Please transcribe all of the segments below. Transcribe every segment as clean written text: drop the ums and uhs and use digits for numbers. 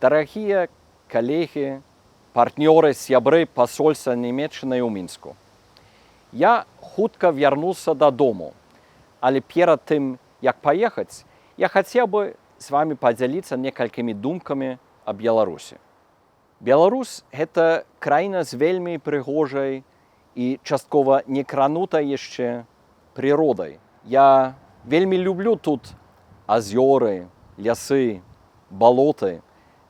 Дорогие коллеги, партнеры, сябры посольства Німеччини у Мінську. Я хутка вярнуўся дадому, але перад тым, як паехаць, я хацеў бы з вами падзяліцца некалькімі думкамі аб Беларусі. Беларусь – гэта краіна з вельмі прыгожай і часткова не кранутай яшчэ прыродай. Я вельмі люблю тут азёры, лясы, балоты,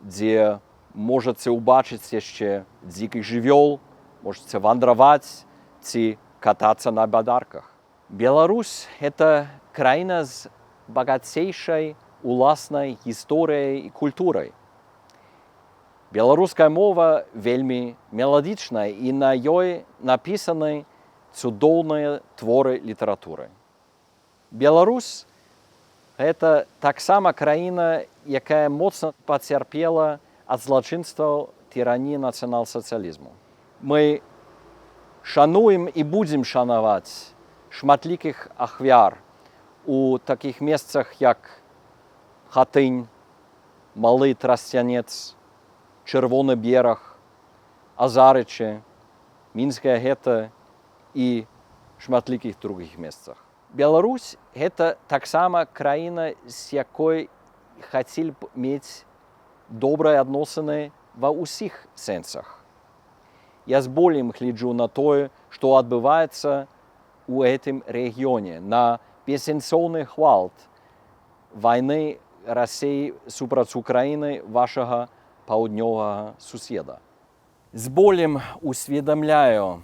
дзе можаце ўбачыць яшчэ дзікіх жывёл, можаце вандраваць ці катацца на бадарках. Беларусь – гэта краіна з багацейшай уласнай гісторыяй і культурай. Беларуская мова вельмі меладычная і на ёй напісаны цудоўныя творы літаратуры. Беларусь – гэта таксама краіна, якая моцна пацярпела ад злачынстваў тыраніі нацыянал-сацыялізму. Мы шануем і будзем шанаваць шматлікіх ахвяр у такіх месцах, як Хатынь, Малы Трасцянец, Чырвоны бераг, Азарычы, Мінскае гета і шматлікіх другіх месцах. Беларусь – гэта таксама краіна, з якой хацелі б мець добрыя адносіны ва ўсіх сэнсах. Я з болем гляджу на тое, што адбываецца ў гэтым рэгіёне, на бессэнсоўны гвалт вайны Расіі супраць Украіны, вашага паўднёвага суседа. З болем усведамляю,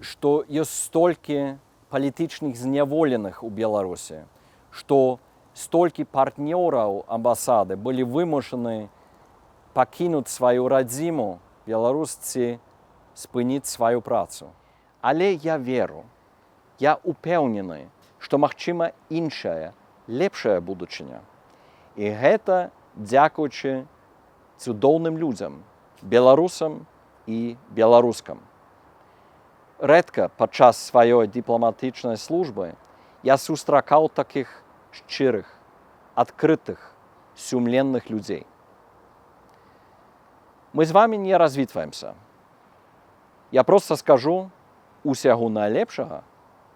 што ёсць столькі палітычных зняволеных у Беларусі, што столькі партнёраў амбасады былі вымушаны пакінуць сваю радзіму, беларусцы спыніць сваю працу. Але я веру, я упэўнены, што магчыма іншая, лепшая будучыня. І гэта дзякуючы цудоўным людзям, беларусам і беларускам. Рэдка падчас сваёй дыпламатычнай службы я сустракаў такіх шчырых, адкрытых, сумленных людзей. Мы з вами не развітваемся. Я проста скажу усяго найлепшага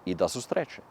і да сустрэчы.